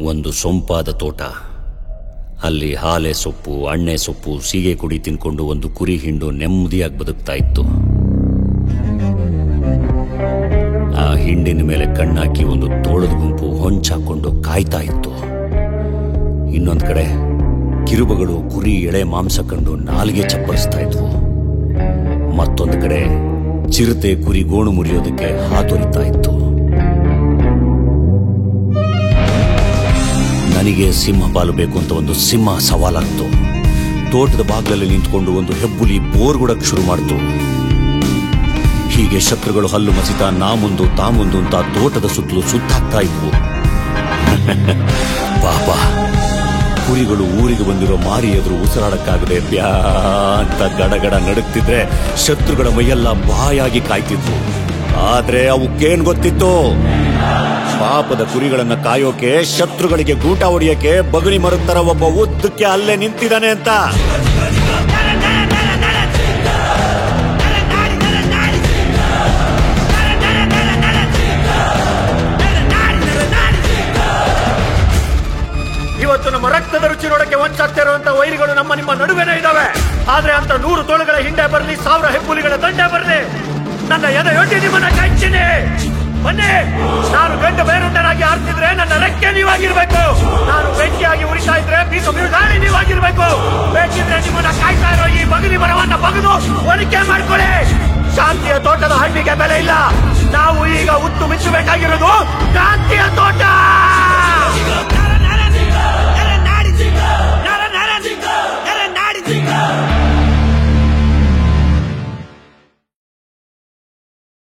ಒಂದು ಸೊಂಪಾದ ತೋಟ. ಅಲ್ಲಿ ಹಾಲೆ ಸೊಪ್ಪು, ಅಣ್ಣೆ ಸೊಪ್ಪು, ಸೀಗೆ ಕುಡಿ ತಿನ್ಕೊಂಡು ಒಂದು ಕುರಿ ಹಿಂಡು ನೆಮ್ಮದಿಯಾಗಿ ಬದುಕ್ತಾ ಇತ್ತು. ಆ ಹಿಂಡಿನ ಮೇಲೆ ಕಣ್ಣಾಕಿ ಒಂದು ತೋಳದ ಗುಂಪು ಹೊಂಚಾಕೊಂಡು ಕಾಯ್ತಾ ಇತ್ತು. ಇನ್ನೊಂದು ಕಡೆ ಕಿರುಬಗಳು ಕುರಿ ಎಳೆ ಮಾಂಸ ಕಂಡು ನಾಲಿಗೆ ಚಪ್ಪರಿಸ್ತಾ ಇದ್ವು. ಮತ್ತೊಂದು ಕಡೆ ಚಿರತೆ ಕುರಿ ಗೋಣು ಮುರಿಯೋದಕ್ಕೆ ಹಾತೊರಿತಾ ಇತ್ತು. ನನಗೆ ಸಿಂಹ ಪಾಲು ಬೇಕು ಅಂತ ಒಂದು ಸಿಂಹ ಸವಾಲಾಗ್ತು. ತೋಟದ ಬಾಗಿಲಲ್ಲಿ ನಿಂತ್ಕೊಂಡು ಒಂದು ಹೆಬ್ಬುಲಿ ಬೋರ್ಗುಡಕ್ ಶುರು ಮಾಡ್ತು. ಹೀಗೆ ಶತ್ರುಗಳು ಹಲ್ಲು ಮಸಿತಾ ನಾ ಮುಂದು ತಾ ಮುಂದು ಅಂತ ತೋಟದ ಸುತ್ತಲೂ ಸುತ್ತಾಗ್ತಾ ಇದ್ವು. ಪಾಪ ಕುರಿಗಳು ಊರಿಗೆ ಬಂದಿರೋ ಮಾರಿ ಎದುರು ಉಸಿರಾಡಕ್ಕಾಗದೆ ಬ್ಯಾ ಅಂತ ಗಡಗಡ ನಡುಕ್ತಿದ್ರೆ ಶತ್ರುಗಳ ಮೈಯೆಲ್ಲ ಬಾಯಾಗಿ ಕಾಯ್ತಿದ್ವು. ಆದ್ರೆ ಅವಕ್ಕೇನ್ ಗೊತ್ತಿತ್ತು, ಪಾಪದ ಕುರಿಗಳನ್ನ ಕಾಯೋಕೆ, ಶತ್ರುಗಳಿಗೆ ಗೂಟ ಹೊಡಿಯಕ್ಕೆ ಬಗಣಿ ಮರದ ತರ ಒಬ್ಬ ಉದ್ದಕ್ಕೆ ಅಲ್ಲೇ ನಿಂತಿದ್ದಾನೆ ಅಂತ. ಇವತ್ತು ನಮ್ಮ ರಕ್ತದ ರುಚಿ ನೋಡಕ್ಕೆ ವಂಚಾಗ್ತಾ ಇರುವಂತ ವೈರಿಗಳು ನಮ್ಮ ನಿಮ್ಮ ನಡುವೆನೇ ಇದ್ದಾವೆ. ಆದ್ರೆ ಅಂತ 100 ತೋಳುಗಳ ಹಿಂದೆ ಬರಲಿ, 1000 ಹೆಬ್ಬುಲಿಗಳ ದಂಡೆ ಬರಲಿ, ನನ್ನ ಎದೆಯೊಡ್ಡಿ ನಿಮ್ಮನ್ನ ಕಾಯ್ತೀನಿ. ಬನ್ನಿ, ನಾನು ಗಂಡು ಬೇರುಂಡನಾಗಿ ಆಡ್ತಿದ್ರೆ ನನ್ನ ರೆಕ್ಕೆ ನೀವಾಗಿರ್ಬೇಕು. ನಾನು ಬೆಂಕಿಯಾಗಿ ಉರಿತಾ ಇದ್ರೆ ಬೀಸ ಬಿರುಗಾಳಿ ನೀವಾಗಿರ್ಬೇಕು. ಬೇಕಿದ್ರೆ ನಿಮ್ಮನ್ನ ಕಾಯ್ತಾ ಇರೋ ಈ ಬಗಲಿ ಮರವನ್ನ ಬಗದು ಒಳಿಕೆ ಮಾಡ್ಕೊಳ್ಳಿ. ಶಾಂತಿಯ ತೋಟದ ಹಣ್ಣಿಗೆ ಬೆಲೆ ಇಲ್ಲ. ನಾವು ಈಗ ಉತ್ತು ಮಿಚ್ಚಬೇಕಾಗಿರೋದು ಕ್ರಾಂತಿಯ